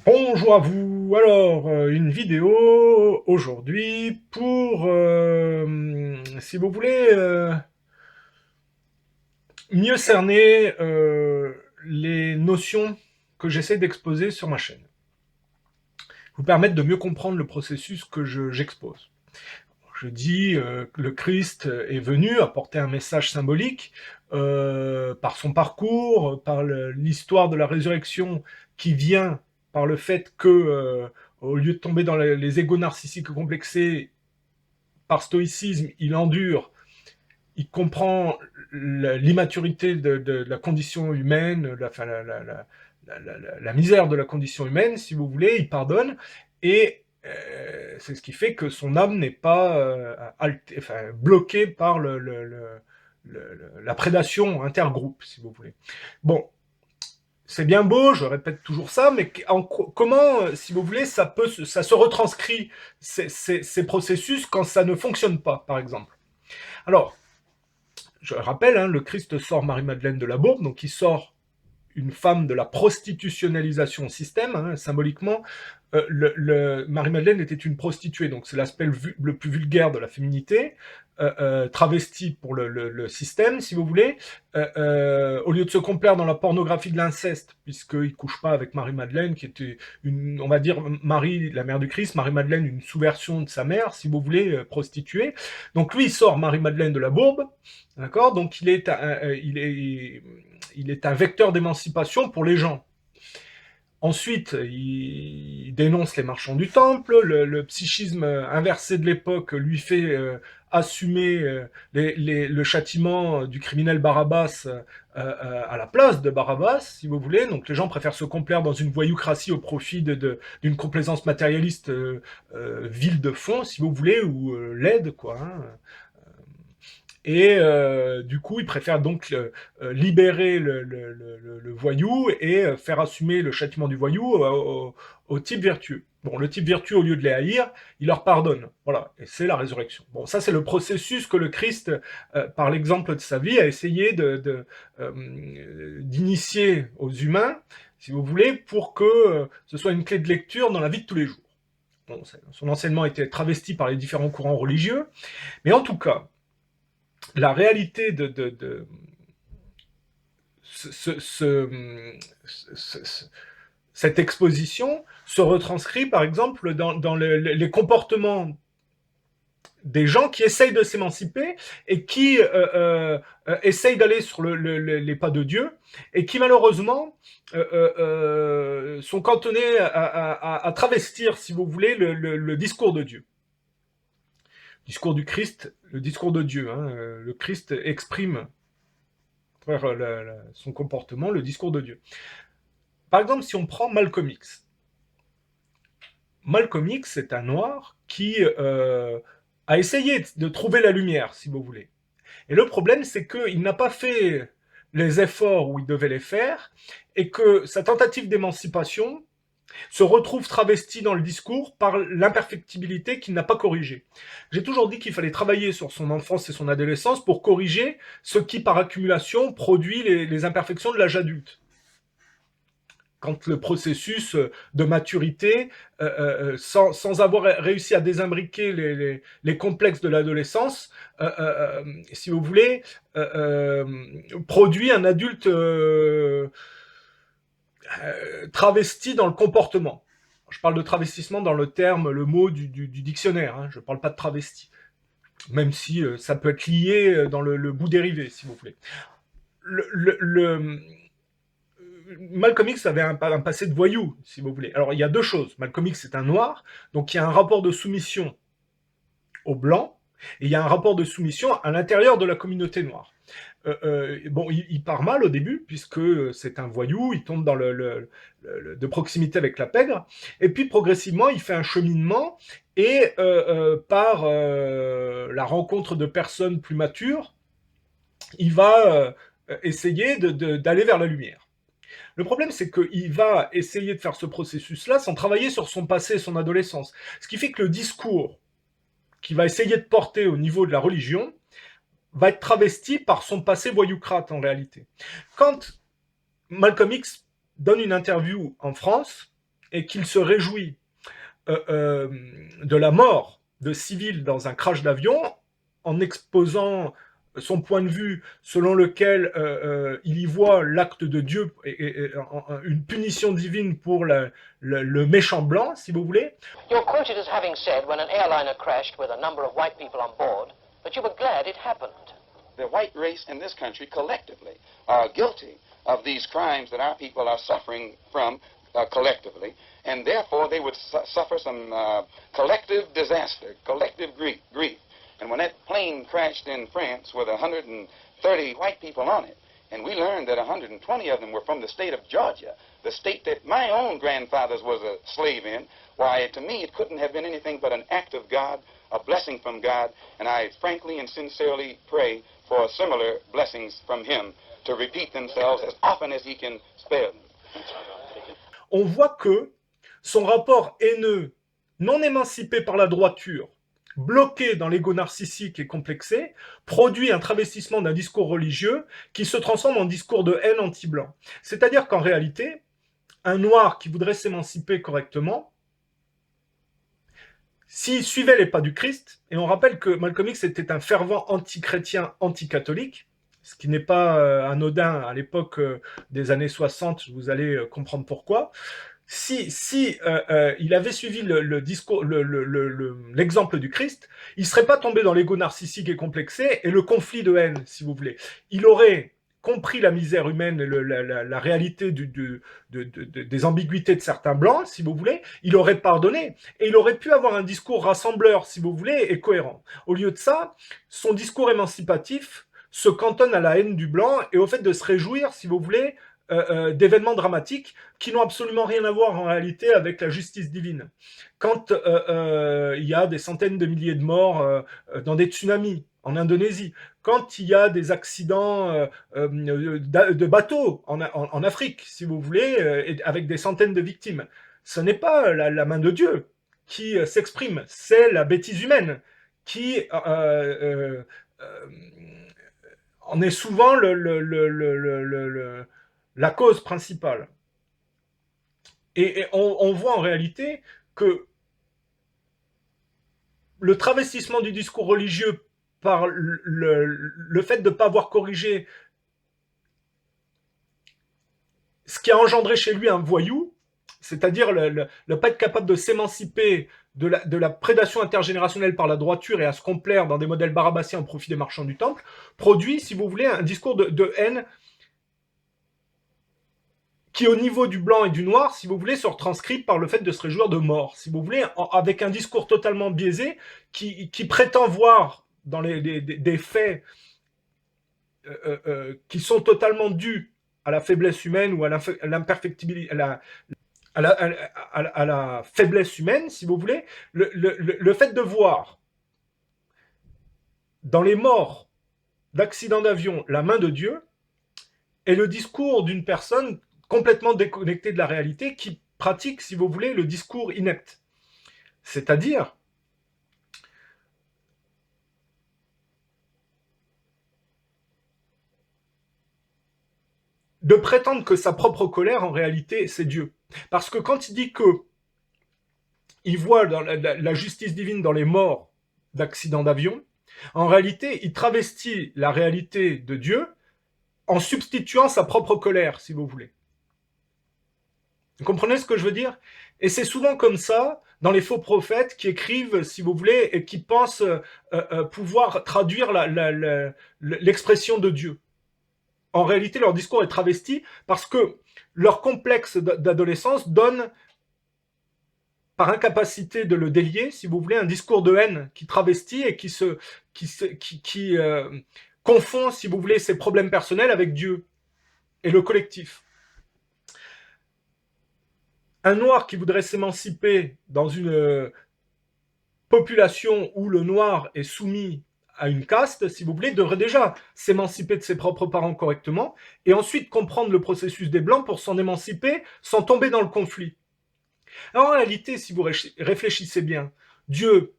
Bonjour à vous. Alors, une vidéo aujourd'hui pour, si vous voulez, mieux cerner les notions que j'essaie d'exposer sur ma chaîne. Vous permettre de mieux comprendre le processus que j'expose. Je dis que le Christ est venu apporter un message symbolique par son parcours, par l'histoire de la résurrection qui vient par le fait que, au lieu de tomber dans les égos narcissiques complexés, par stoïcisme, il endure, il comprend l'immaturité de la condition humaine, la misère de la condition humaine, si vous voulez, il pardonne, et c'est ce qui fait que son âme n'est pas bloquée par la prédation intergroupe, si vous voulez. Bon, c'est bien beau, je répète toujours ça, mais comment, si vous voulez, ça se retranscrit ces processus quand ça ne fonctionne pas, par exemple. Alors, je rappelle, hein, le Christ sort Marie-Madeleine de la bourbe, donc il sort une femme de la prostitutionnalisation au système, hein, symboliquement. Marie-Madeleine était une prostituée, donc c'est l'aspect le plus vulgaire de la féminité, travestie pour le système, si vous voulez. Au lieu de se complaire dans la pornographie de l'inceste, puisqu'il ne couche pas avec Marie-Madeleine, qui était on va dire, Marie, la mère du Christ, Marie-Madeleine, une sous-version de sa mère, si vous voulez, prostituée. Donc lui, il sort Marie-Madeleine de la bourbe, d'accord. Donc il est un vecteur d'émancipation pour les gens. Ensuite, il dénonce les marchands du temple, le psychisme inversé de l'époque lui fait assumer le châtiment du criminel Barabbas à la place de Barabbas, si vous voulez. Donc les gens préfèrent se complaire dans une voyoucratie au profit d'une complaisance matérialiste vile de fond, si vous voulez, ou laide, quoi. Hein. Et du coup, ils préfèrent donc libérer le voyou et faire assumer le châtiment du voyou au type vertueux. Bon, le type vertueux, au lieu de les haïr, il leur pardonne. Voilà, et c'est la résurrection. Bon, ça, c'est le processus que le Christ, par l'exemple de sa vie, a essayé d'initier aux humains, si vous voulez, pour que ce soit une clé de lecture dans la vie de tous les jours. Bon, son enseignement était travesti par les différents courants religieux, mais en tout cas, la réalité de ce, ce, ce, cette exposition se retranscrit par exemple dans les comportements des gens qui essayent de s'émanciper et qui essayent d'aller sur les pas de Dieu et qui malheureusement sont cantonnés à travestir, si vous voulez, le discours de Dieu. Discours du Christ, le discours de Dieu. Hein, le Christ exprime son comportement, le discours de Dieu. Par exemple, si on prend Malcolm X. Malcolm X, c'est un noir qui a essayé de trouver la lumière, si vous voulez. Et le problème, c'est qu'il n'a pas fait les efforts où il devait les faire, et que sa tentative d'émancipation se retrouve travestie dans le discours par l'imperfectibilité qu'il n'a pas corrigée. J'ai toujours dit qu'il fallait travailler sur son enfance et son adolescence pour corriger ce qui, par accumulation, produit les imperfections de l'âge adulte. Quand le processus de maturité, sans avoir réussi à désimbriquer les complexes de l'adolescence, si vous voulez, produit un adulte travesti dans le comportement. Je parle de travestissement dans le mot du dictionnaire, hein, je ne parle pas de travesti, même si ça peut être lié dans le bout dérivé, si vous voulez. Malcolm X avait un passé de voyou, si vous voulez. Alors, il y a deux choses. Malcolm X, c'est un noir, donc il y a un rapport de soumission aux blancs, et il y a un rapport de soumission à l'intérieur de la communauté noire. Bon, il part mal au début, puisque c'est un voyou, il tombe dans de proximité avec la pègre, et puis progressivement, il fait un cheminement, et par la rencontre de personnes plus matures, il va essayer d'aller vers la lumière. Le problème, c'est qu'il va essayer de faire ce processus-là sans travailler sur son passé et son adolescence. Ce qui fait que le discours qu'il va essayer de porter au niveau de la religion va être travesti par son passé voyoucrate en réalité. Quand Malcolm X donne une interview en France, et qu'il se réjouit de la mort de civils dans un crash d'avion en exposant son point de vue selon lequel il y voit l'acte de Dieu et une punition divine pour le méchant blanc, si vous voulez. You're quoted as having said when an airliner crashed with a number of white people on board that you were glad it happened. The white race in this country collectively are guilty of these crimes that our people are suffering from collectively, and therefore they would suffer some collective disaster, collective grief. And when that plane crashed in France with 130 white people on it, and we learned that 120 of them were from the state of Georgia, the state that my own grandfather was a slave in, why, to me, it couldn't have been anything but an act of God, a blessing from God, and I frankly and sincerely pray for similar blessings from Him to repeat themselves as often as He can spare them. On voit que son rapport haineux, non émancipé par la droiture, bloqué dans l'ego narcissique et complexé, produit un travestissement d'un discours religieux qui se transforme en discours de haine anti-blanc. C'est-à-dire qu'en réalité, un noir qui voudrait s'émanciper correctement, s'il suivait les pas du Christ, et on rappelle que Malcolm X était un fervent anti-chrétien, anti-catholique, ce qui n'est pas anodin à l'époque des années 60, vous allez comprendre pourquoi. Si il avait suivi l'exemple du Christ, il ne serait pas tombé dans l'ego narcissique et complexé et le conflit de haine, si vous voulez. Il aurait compris la misère humaine, la réalité des ambiguïtés de certains blancs, si vous voulez, il aurait pardonné et il aurait pu avoir un discours rassembleur, si vous voulez, et cohérent. Au lieu de ça, son discours émancipatif se cantonne à la haine du blanc et au fait de se réjouir, si vous voulez, d'événements dramatiques qui n'ont absolument rien à voir en réalité avec la justice divine. Quand il y a des centaines de milliers de morts dans des tsunamis en Indonésie, quand il y a des accidents de bateaux en Afrique, si vous voulez, avec des centaines de victimes, ce n'est pas la main de Dieu qui s'exprime, c'est la bêtise humaine qui en est souvent la cause principale. Et on voit en réalité que le travestissement du discours religieux par le fait de ne pas avoir corrigé ce qui a engendré chez lui un voyou, c'est-à-dire ne pas être capable de s'émanciper de la prédation intergénérationnelle par la droiture et à se complaire dans des modèles barabassiens au profit des marchands du temple, produit, si vous voulez, un discours de haine qui, au niveau du blanc et du noir, si vous voulez, se retranscrit par le fait de se réjouir de mort, si vous voulez, avec un discours totalement biaisé qui prétend voir dans des faits qui sont totalement dus à la faiblesse humaine ou à l'imperfectibilité, à la faiblesse humaine, si vous voulez, le fait de voir dans les morts d'accidents d'avion la main de Dieu est le discours d'une personne complètement déconnectée de la réalité qui pratique, si vous voulez, le discours inepte. C'est-à-dire de prétendre que sa propre colère, en réalité, c'est Dieu. Parce que quand il dit que il voit dans la justice divine dans les morts d'accidents d'avion, en réalité, il travestit la réalité de Dieu en substituant sa propre colère, si vous voulez. Vous comprenez ce que je veux dire? Et c'est souvent comme ça dans les faux prophètes qui écrivent, si vous voulez, et qui pensent pouvoir traduire l'expression de Dieu. En réalité, leur discours est travesti parce que leur complexe d'adolescence donne, par incapacité de le délier, si vous voulez, un discours de haine qui travestit et qui confond, si vous voulez, ses problèmes personnels avec Dieu et le collectif. Un noir qui voudrait s'émanciper dans une population où le noir est soumis à une caste, si vous voulez, devrait déjà s'émanciper de ses propres parents correctement et ensuite comprendre le processus des Blancs pour s'en émanciper sans tomber dans le conflit. Alors, en réalité, si vous réfléchissez bien, Dieu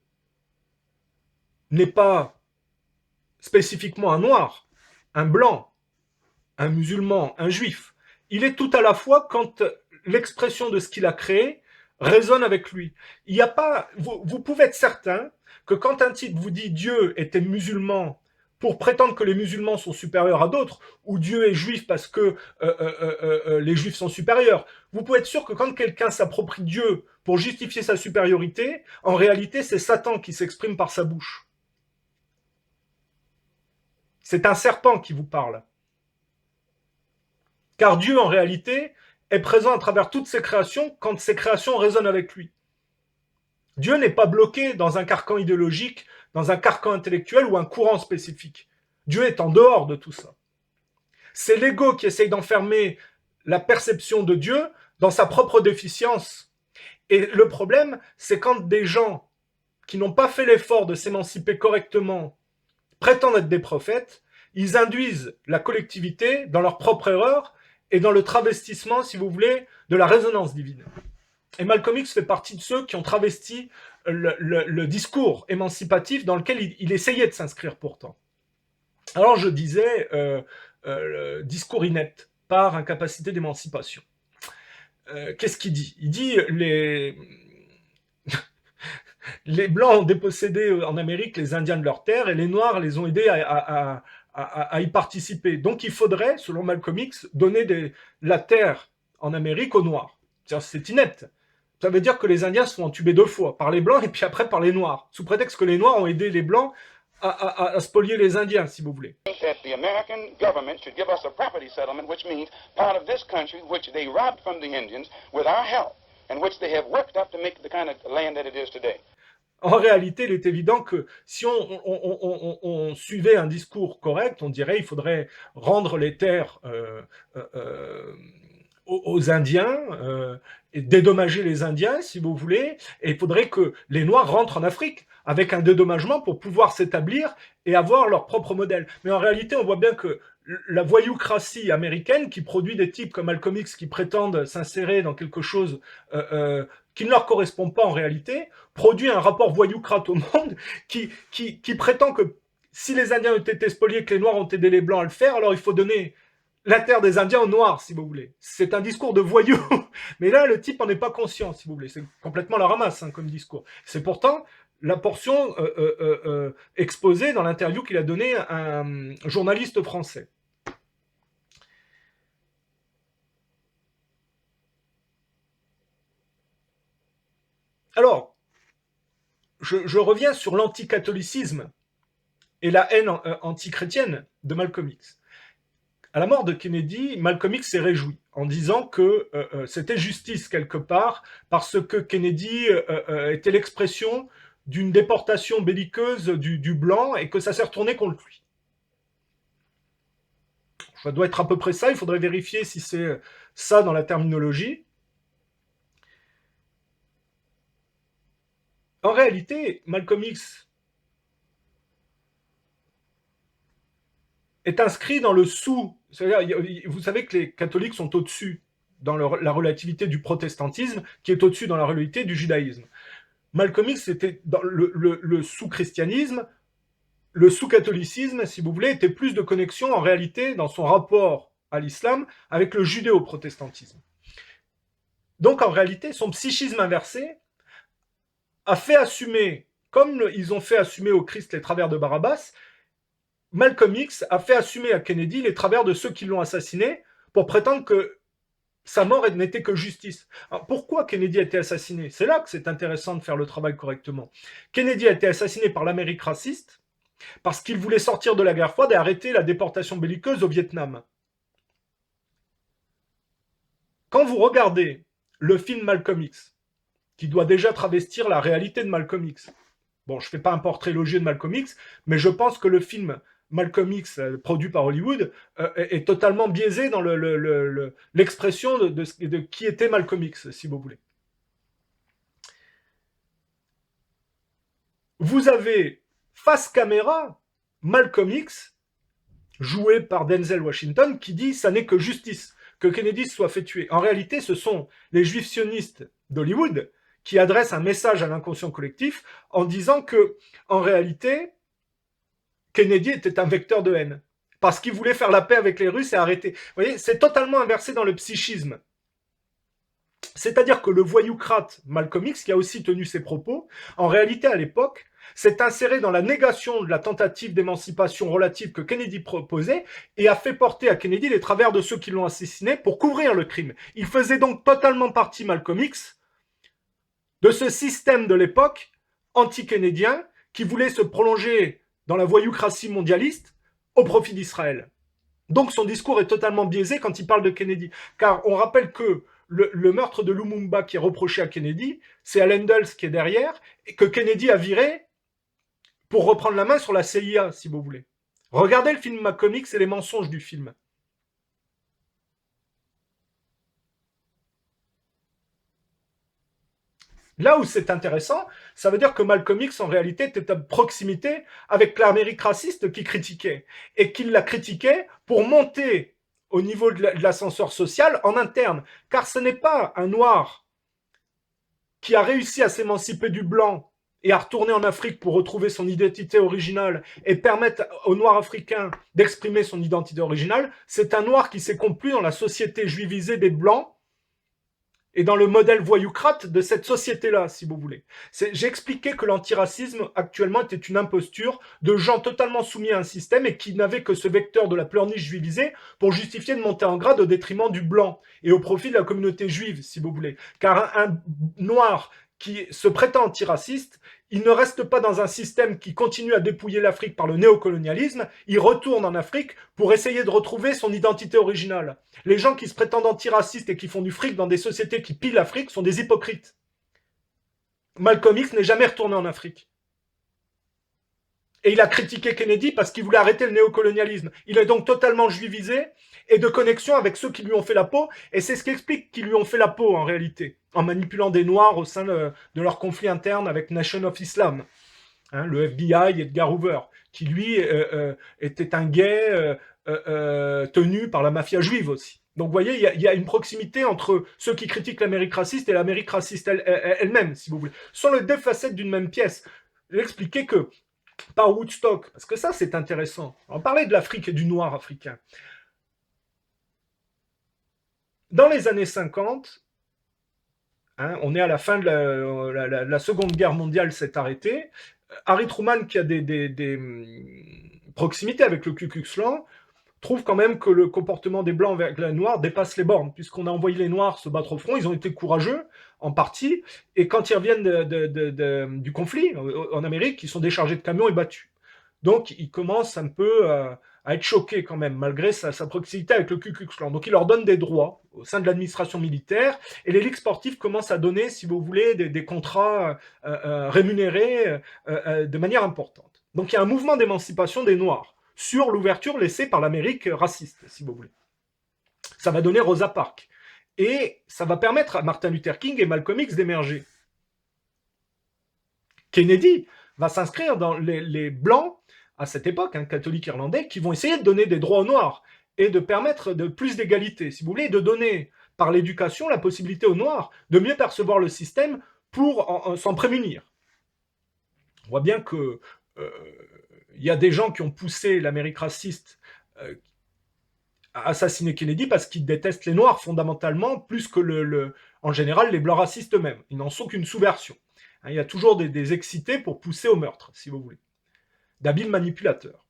n'est pas spécifiquement un noir, un blanc, un musulman, un juif. Il est tout à la fois quand l'expression de ce qu'il a créé résonnent avec lui. Il n'y a pas, vous pouvez être certain que quand un type vous dit Dieu était musulman pour prétendre que les musulmans sont supérieurs à d'autres, ou Dieu est juif parce que les juifs sont supérieurs, vous pouvez être sûr que quand quelqu'un s'approprie Dieu pour justifier sa supériorité, en réalité c'est Satan qui s'exprime par sa bouche. C'est un serpent qui vous parle. Car Dieu, en réalité, est présent à travers toutes ses créations quand ces créations résonnent avec lui. Dieu n'est pas bloqué dans un carcan idéologique, dans un carcan intellectuel ou un courant spécifique. Dieu est en dehors de tout ça. C'est l'ego qui essaye d'enfermer la perception de Dieu dans sa propre déficience. Et le problème, c'est quand des gens qui n'ont pas fait l'effort de s'émanciper correctement prétendent être des prophètes, ils induisent la collectivité dans leur propre erreur et dans le travestissement, si vous voulez, de la résonance divine. Et Malcolm X fait partie de ceux qui ont travesti le discours émancipatif dans lequel il essayait de s'inscrire pourtant. Alors je disais discours inepte par incapacité d'émancipation. Qu'est-ce qu'il dit? Il dit les Blancs ont dépossédé en Amérique les Indiens de leurs terres et les Noirs les ont aidés à y participer. Donc il faudrait, selon Malcolm X, donner la terre en Amérique aux Noirs. C'est inepte. Ça veut dire que les Indiens se font entuber 2 fois, par les Blancs et puis après par les Noirs, sous prétexte que les Noirs ont aidé les Blancs à spolier les Indiens, si vous voulez. That the American government should give us a property settlement, which means part of this country which they robbed from the Indians with our help, and which they have worked up to make the kind of land that it is today. En réalité, il est évident que si on suivait un discours correct, on dirait qu'il faudrait rendre les terres aux Indiens, et dédommager les Indiens, si vous voulez, et il faudrait que les Noirs rentrent en Afrique avec un dédommagement pour pouvoir s'établir et avoir leur propre modèle. Mais en réalité, on voit bien que la voyoucratie américaine, qui produit des types comme Malcolm X qui prétendent s'insérer dans quelque chose qui ne leur correspond pas en réalité, produit un rapport voyoucrate au monde qui prétend que si les Indiens ont été spoliés, que les Noirs ont aidé les Blancs à le faire, alors il faut donner la terre des Indiens aux Noirs, si vous voulez. C'est un discours de voyou. Mais là, le type n'en est pas conscient, si vous voulez. C'est complètement la ramasse comme discours. C'est pourtant la portion exposée dans l'interview qu'il a donnée à un journaliste français. Alors, je reviens sur l'anticatholicisme et la haine antichrétienne de Malcolm X. À la mort de Kennedy, Malcolm X s'est réjoui en disant que c'était justice quelque part parce que Kennedy était l'expression d'une déportation belliqueuse du blanc et que ça s'est retourné contre lui. Ça doit être à peu près ça, il faudrait vérifier si c'est ça dans la terminologie. En réalité, Malcolm X est inscrit dans le sous. C'est-à-dire, vous savez que les catholiques sont au-dessus dans la relativité du protestantisme, qui est au-dessus dans la relativité du judaïsme. Malcolm X était dans le sous-christianisme, le sous-catholicisme, si vous voulez, était plus de connexion en réalité dans son rapport à l'islam avec le judéo-protestantisme. Donc en réalité, son psychisme inversé a fait assumer, comme ils ont fait assumer au Christ les travers de Barabbas, Malcolm X a fait assumer à Kennedy les travers de ceux qui l'ont assassiné pour prétendre que sa mort n'était que justice. Alors, pourquoi Kennedy a été assassiné? C'est là que c'est intéressant de faire le travail correctement. Kennedy a été assassiné par l'Amérique raciste parce qu'il voulait sortir de la guerre froide et arrêter la déportation belliqueuse au Vietnam. Quand vous regardez le film Malcolm X, qui doit déjà travestir la réalité de Malcolm X, bon, je ne fais pas un portrait élogieux de Malcolm X, mais je pense que le film Malcolm X, produit par Hollywood, est totalement biaisé dans l'expression de qui était Malcolm X, si vous voulez. Vous avez face caméra Malcolm X, joué par Denzel Washington, qui dit « ça n'est que justice, que Kennedy soit fait tuer ». En réalité, ce sont les juifs sionistes d'Hollywood qui adressent un message à l'inconscient collectif en disant que, en réalité, Kennedy était un vecteur de haine, parce qu'il voulait faire la paix avec les Russes et arrêter. Vous voyez, c'est totalement inversé dans le psychisme. C'est-à-dire que le voyoucrate Malcolm X, qui a aussi tenu ses propos, en réalité, à l'époque, s'est inséré dans la négation de la tentative d'émancipation relative que Kennedy proposait et a fait porter à Kennedy les travers de ceux qui l'ont assassiné pour couvrir le crime. Il faisait donc totalement partie, Malcolm X, de ce système de l'époque anti-kénédien qui voulait se prolonger dans la voyoucratie mondialiste au profit d'Israël. Donc son discours est totalement biaisé quand il parle de Kennedy. Car on rappelle que le meurtre de Lumumba qui est reproché à Kennedy, c'est Allen Dulles qui est derrière, et que Kennedy a viré pour reprendre la main sur la CIA, si vous voulez. Regardez le film Malcolm X et les mensonges du film. Là où c'est intéressant, ça veut dire que Malcolm X, en réalité, était à proximité avec l'Amérique raciste qui critiquait. Et qu'il la critiquait pour monter au niveau de l'ascenseur social en interne. Car ce n'est pas un noir qui a réussi à s'émanciper du blanc et à retourner en Afrique pour retrouver son identité originale et permettre aux Noirs africains d'exprimer son identité originale. C'est un noir qui s'est complu dans la société juivisée des Blancs et dans le modèle voyoucrate de cette société-là, si vous voulez. J'ai expliqué que l'antiracisme, actuellement, était une imposture de gens totalement soumis à un système et qui n'avaient que ce vecteur de la pleurniche juivisée pour justifier de monter en grade au détriment du blanc et au profit de la communauté juive, si vous voulez. Car un noir qui se prétend antiraciste, il ne reste pas dans un système qui continue à dépouiller l'Afrique par le néocolonialisme, il retourne en Afrique pour essayer de retrouver son identité originale. Les gens qui se prétendent antiracistes et qui font du fric dans des sociétés qui pillent l'Afrique sont des hypocrites. Malcolm X n'est jamais retourné en Afrique. Et il a critiqué Kennedy parce qu'il voulait arrêter le néocolonialisme. Il est donc totalement juivisé et de connexion avec ceux qui lui ont fait la peau, et c'est ce qui explique qu'ils lui ont fait la peau en réalité, en manipulant des Noirs au sein de leur conflit interne avec Nation of Islam, hein, le FBI et Edgar Hoover, qui lui était un gay tenu par la mafia juive aussi. Donc vous voyez, il y a une proximité entre ceux qui critiquent l'Amérique raciste et l'Amérique raciste elle-même, si vous voulez. Ce sont les deux facettes d'une même pièce. Je vais expliquer que par Woodstock, parce que ça c'est intéressant, on parlait de l'Afrique et du noir africain. Dans les années 50, hein, on est à la fin de la Seconde Guerre mondiale s'est arrêtée, Harry Truman, qui a des proximités avec le Ku Klux Klan, trouve quand même que le comportement des Blancs avec les Noirs dépasse les bornes, puisqu'on a envoyé les Noirs se battre au front, ils ont été courageux, en partie, et quand ils reviennent du conflit en Amérique, ils sont déchargés de camions et battus. Donc, ils commencent un peu à être choqués quand même, malgré sa proximité avec le Ku Klux Klan. Donc, il leur donne des droits au sein de l'administration militaire, et les ligues sportives commencent à donner, si vous voulez, des contrats rémunérés de manière importante. Donc, il y a un mouvement d'émancipation des Noirs sur l'ouverture laissée par l'Amérique raciste, si vous voulez. Ça va donner Rosa Parks. Et ça va permettre à Martin Luther King et Malcolm X d'émerger. Kennedy va s'inscrire dans les Blancs, à cette époque, catholiques irlandais, qui vont essayer de donner des droits aux Noirs et de permettre de plus d'égalité, si vous voulez, de donner par l'éducation la possibilité aux Noirs de mieux percevoir le système pour s'en prémunir. On voit bien que il y a des gens qui ont poussé l'Amérique raciste à assassiner Kennedy parce qu'ils détestent les Noirs fondamentalement, plus que en général les Blancs racistes eux-mêmes. Ils n'en sont qu'une sous-version. Il y a toujours des excités pour pousser au meurtre, si vous voulez. D'habiles manipulateurs.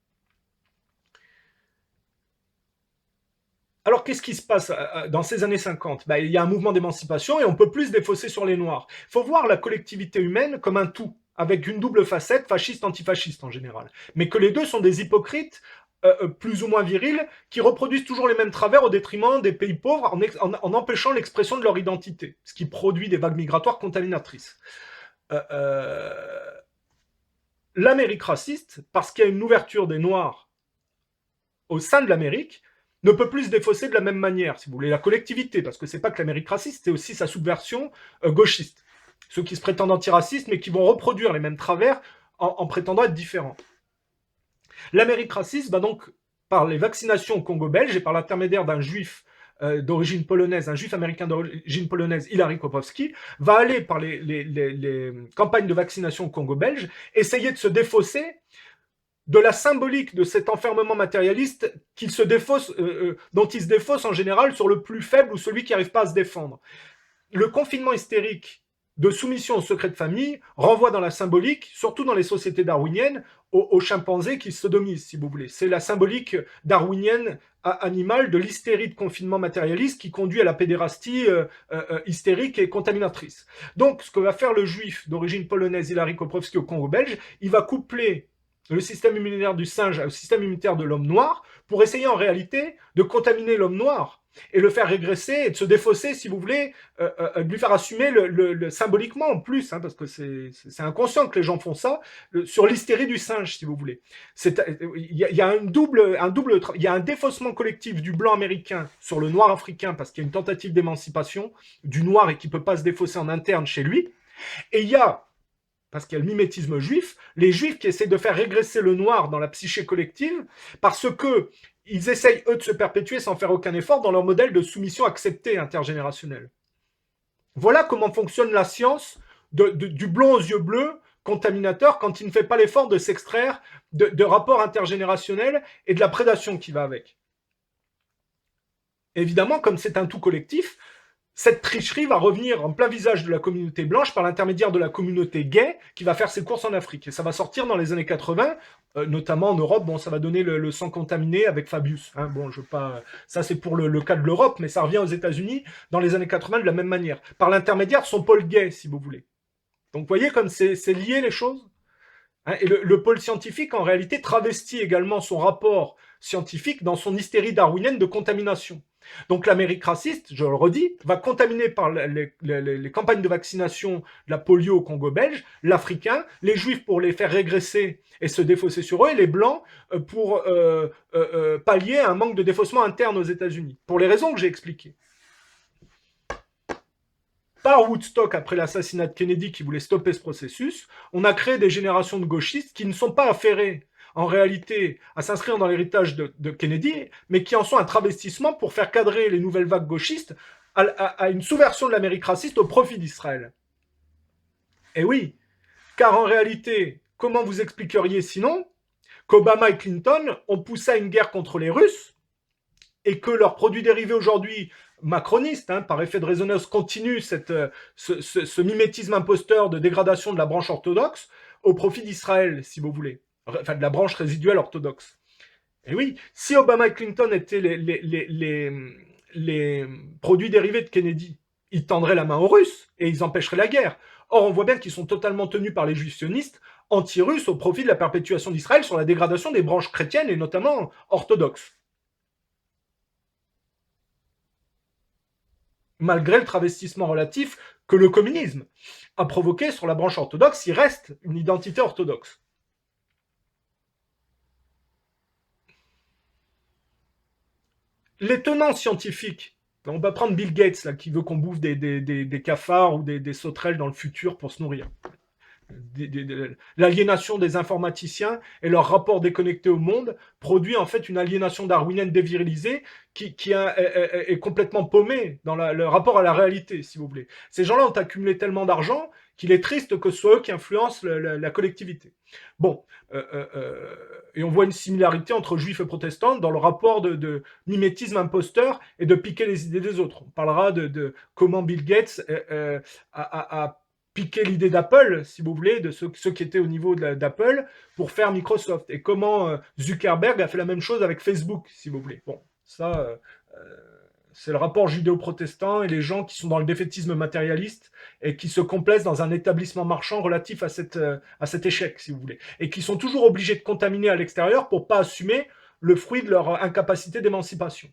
Alors, qu'est-ce qui se passe dans ces années 50 ? Il y a un mouvement d'émancipation et on peut plus se défausser sur les Noirs. Il faut voir la collectivité humaine comme un tout, avec une double facette, fasciste-antifasciste en général. Mais que les deux sont des hypocrites, plus ou moins virils, qui reproduisent toujours les mêmes travers au détriment des pays pauvres en empêchant l'expression de leur identité, ce qui produit des vagues migratoires contaminatrices. L'Amérique raciste, parce qu'il y a une ouverture des Noirs au sein de l'Amérique, ne peut plus se défausser de la même manière, si vous voulez, la collectivité, parce que c'est pas que l'Amérique raciste, c'est aussi sa subversion gauchiste. Ceux qui se prétendent antiracistes, mais qui vont reproduire les mêmes travers en prétendant être différents. L'Amérique raciste va donc, par les vaccinations au Congo belge et par l'intermédiaire d'un juif d'origine polonaise, un juif américain d'origine polonaise, Hilary Kopowski, va aller par les campagnes de vaccination au Congo belge, essayer de se défausser de la symbolique de cet enfermement matérialiste dont il se défausse en général sur le plus faible ou celui qui n'arrive pas à se défendre. le confinement hystérique de soumission au secret de famille renvoie dans la symbolique, surtout dans les sociétés darwiniennes, aux chimpanzés qui se sodomisent, si vous voulez. C'est la symbolique darwinienne animale de l'hystérie de confinement matérialiste qui conduit à la pédérastie hystérique et contaminatrice. Donc, ce que va faire le juif d'origine polonaise Hilary Koprowski au Congo belge, il va coupler le système immunitaire du singe au système immunitaire de l'homme noir pour essayer en réalité de contaminer l'homme noir et le faire régresser et de se défausser, si vous voulez, de lui faire assumer symboliquement en plus, hein, parce que c'est inconscient que les gens font ça, sur l'hystérie du singe, si vous voulez. Il y a un défaussement collectif du blanc américain sur le noir africain, parce qu'il y a une tentative d'émancipation du noir et qui ne peut pas se défausser en interne chez lui, et il y a, parce qu'il y a le mimétisme juif, les juifs qui essaient de faire régresser le noir dans la psyché collective, parce que ils essayent, eux, de se perpétuer sans faire aucun effort dans leur modèle de soumission acceptée intergénérationnelle. Voilà comment fonctionne la science du blond aux yeux bleus, contaminateur, quand il ne fait pas l'effort de s'extraire de rapports intergénérationnels et de la prédation qui va avec. Évidemment, comme c'est un tout collectif, cette tricherie va revenir en plein visage de la communauté blanche par l'intermédiaire de la communauté gay qui va faire ses courses en Afrique. Et ça va sortir dans les années 80, notamment en Europe. Bon, ça va donner le sang contaminé avec Fabius. Hein. Bon, je veux pas... Ça, c'est pour le cas de l'Europe, mais ça revient aux États-Unis dans les années 80 de la même manière. Par l'intermédiaire de son pôle gay, si vous voulez. Donc, vous voyez comme c'est lié les choses. Hein. Et le pôle scientifique, en réalité, travestit également son rapport scientifique dans son hystérie darwinienne de contamination. Donc l'Amérique raciste, je le redis, va contaminer par les campagnes de vaccination de la polio au Congo belge, l'Africain, les Juifs pour les faire régresser et se défausser sur eux, et les Blancs pour pallier un manque de défaussement interne aux États-Unis, pour les raisons que j'ai expliquées. Par Woodstock, après l'assassinat de Kennedy qui voulait stopper ce processus, on a créé des générations de gauchistes qui ne sont pas affairés en réalité à s'inscrire dans l'héritage de Kennedy, mais qui en sont un travestissement pour faire cadrer les nouvelles vagues gauchistes à une sous-version de l'Amérique raciste au profit d'Israël. Et oui, car en réalité, comment vous expliqueriez sinon qu'Obama et Clinton ont poussé à une guerre contre les Russes et que leurs produits dérivés aujourd'hui macronistes, hein, par effet de résonance continue, ce mimétisme imposteur de dégradation de la branche orthodoxe au profit d'Israël, si vous voulez. Enfin, de la branche résiduelle orthodoxe. Et oui, si Obama et Clinton étaient les produits dérivés de Kennedy, ils tendraient la main aux Russes et ils empêcheraient la guerre. Or, on voit bien qu'ils sont totalement tenus par les juifs sionistes anti-russes au profit de la perpétuation d'Israël sur la dégradation des branches chrétiennes et notamment orthodoxes. Malgré le travestissement relatif que le communisme a provoqué sur la branche orthodoxe, il reste une identité orthodoxe. Les tenants scientifiques, on va prendre Bill Gates, là, qui veut qu'on bouffe des cafards ou des sauterelles dans le futur pour se nourrir. L'aliénation des informaticiens et leur rapport déconnecté au monde produit en fait une aliénation darwinienne dévirilisée qui est complètement paumée dans le rapport à la réalité, si vous voulez. Ces gens-là ont accumulé tellement d'argent qu'il est triste que ce soit eux qui influencent la collectivité. Bon, et on voit une similarité entre juifs et protestants dans le rapport de mimétisme imposteur et de piquer les idées des autres. On parlera de comment Bill Gates a piqué l'idée d'Apple, si vous voulez, de ceux qui étaient au niveau d'Apple, pour faire Microsoft. Et comment Zuckerberg a fait la même chose avec Facebook, si vous voulez. Bon, ça... c'est le rapport judéo-protestant et les gens qui sont dans le défaitisme matérialiste et qui se complaisent dans un établissement marchand relatif à cet échec, si vous voulez. Et qui sont toujours obligés de contaminer à l'extérieur pour ne pas assumer le fruit de leur incapacité d'émancipation.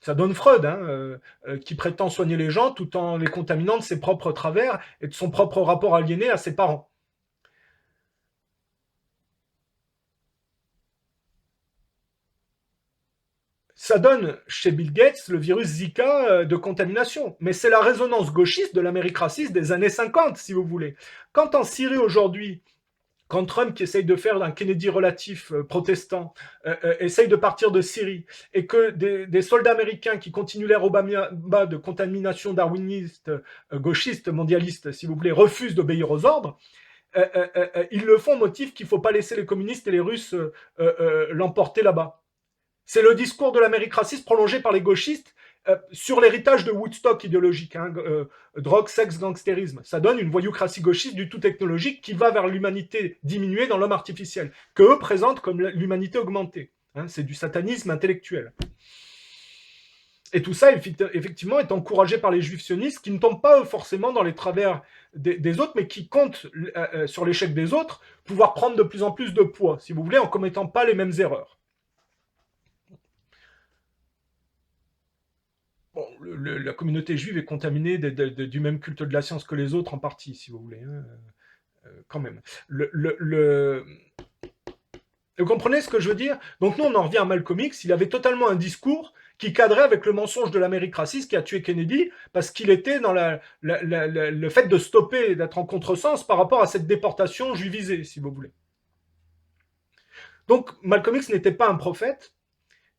Ça donne Freud, hein, qui prétend soigner les gens tout en les contaminant de ses propres travers et de son propre rapport aliéné à ses parents. Ça donne chez Bill Gates le virus Zika de contamination. Mais c'est la résonance gauchiste de l'Amérique raciste des années 50, si vous voulez. Quand en Syrie aujourd'hui, quand Trump qui essaye de faire un Kennedy relatif protestant, essaye de partir de Syrie, et que des soldats américains qui continuent l'ère Obama de contamination darwiniste, gauchiste, mondialiste, si vous voulez, refusent d'obéir aux ordres, ils le font au motif qu'il ne faut pas laisser les communistes et les Russes l'emporter là-bas. C'est le discours de l'Amérique raciste prolongé par les gauchistes sur l'héritage de Woodstock idéologique, hein, drogue, sexe, gangstérisme. Ça donne une voyoucratie gauchiste du tout technologique qui va vers l'humanité diminuée dans l'homme artificiel, que eux présentent comme l'humanité augmentée. Hein, c'est du satanisme intellectuel. Et tout ça, effectivement, est encouragé par les juifs sionistes qui ne tombent pas forcément dans les travers des autres, mais qui comptent sur l'échec des autres, pouvoir prendre de plus en plus de poids, si vous voulez, en commettant pas les mêmes erreurs. Bon, la communauté juive est contaminée du même culte de la science que les autres en partie, si vous voulez, hein, quand même. Vous comprenez ce que je veux dire? Donc nous, on en revient à Malcolm X, il avait totalement un discours qui cadrait avec le mensonge de l'Amérique raciste qui a tué Kennedy, parce qu'il était dans le fait de stopper, d'être en contresens par rapport à cette déportation juivisée, si vous voulez. Donc Malcolm X n'était pas un prophète,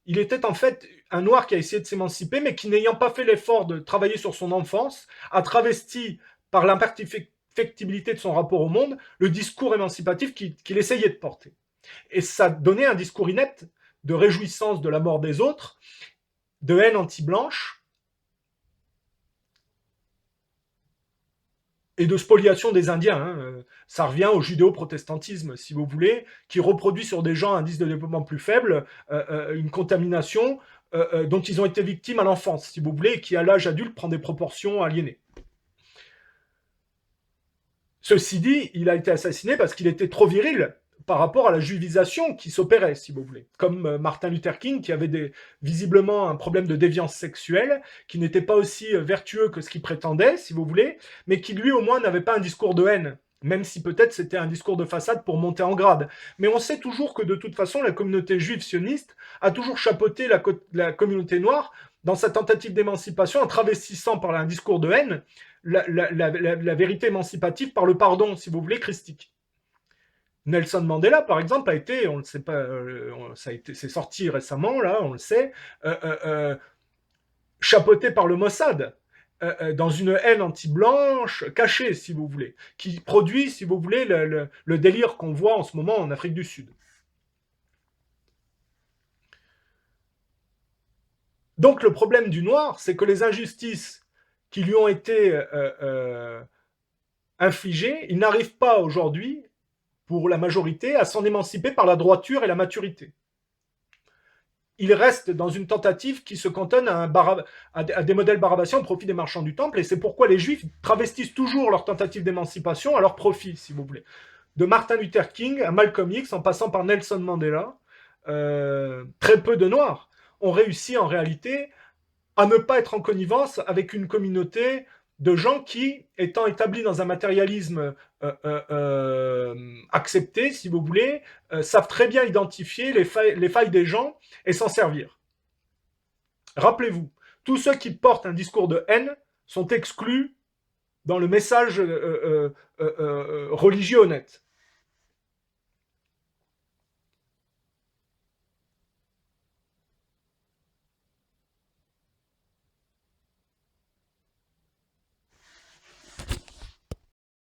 il était en fait un noir qui a essayé de s'émanciper, mais qui, n'ayant pas fait l'effort de travailler sur son enfance, a travesti par l'imperfectibilité de son rapport au monde le discours émancipatif qu'il essayait de porter. Et ça donnait un discours inepte de réjouissance de la mort des autres, de haine anti-blanche et de spoliation des Indiens. Hein. Ça revient au judéo-protestantisme, si vous voulez, qui reproduit sur des gens à indice de développement plus faible une contamination dont ils ont été victimes à l'enfance, si vous voulez, et qui à l'âge adulte prend des proportions aliénées. Ceci dit, il a été assassiné parce qu'il était trop viril par rapport à la juivisation qui s'opérait, si vous voulez. Comme Martin Luther King, qui avait visiblement un problème de déviance sexuelle, qui n'était pas aussi vertueux que ce qu'il prétendait, si vous voulez, mais qui lui au moins n'avait pas un discours de haine, même si peut-être c'était un discours de façade pour monter en grade. Mais on sait toujours que de toute façon, la communauté juive sioniste a toujours chapeauté la communauté noire dans sa tentative d'émancipation en travestissant par un discours de haine la vérité émancipative par le pardon, si vous voulez, christique. Nelson Mandela, par exemple, a été, on ne sait pas, c'est sorti récemment, là, on le sait, chapeauté par le Mossad, dans une haine anti-blanche cachée, si vous voulez, qui produit, si vous voulez, le délire qu'on voit en ce moment en Afrique du Sud. Donc le problème du noir, c'est que les injustices qui lui ont été infligées, il n'arrive pas aujourd'hui, pour la majorité, à s'en émanciper par la droiture et la maturité. Il reste dans une tentative qui se cantonne à des modèles barabassiens au profit des marchands du temple, et c'est pourquoi les juifs travestissent toujours leur tentative d'émancipation à leur profit, si vous voulez. De Martin Luther King à Malcolm X, en passant par Nelson Mandela, très peu de noirs ont réussi en réalité à ne pas être en connivence avec une communauté de gens qui, étant établis dans un matérialisme accepté, si vous voulez, savent très bien identifier les failles des gens et s'en servir. Rappelez-vous, tous ceux qui portent un discours de haine sont exclus dans le message religieux honnête.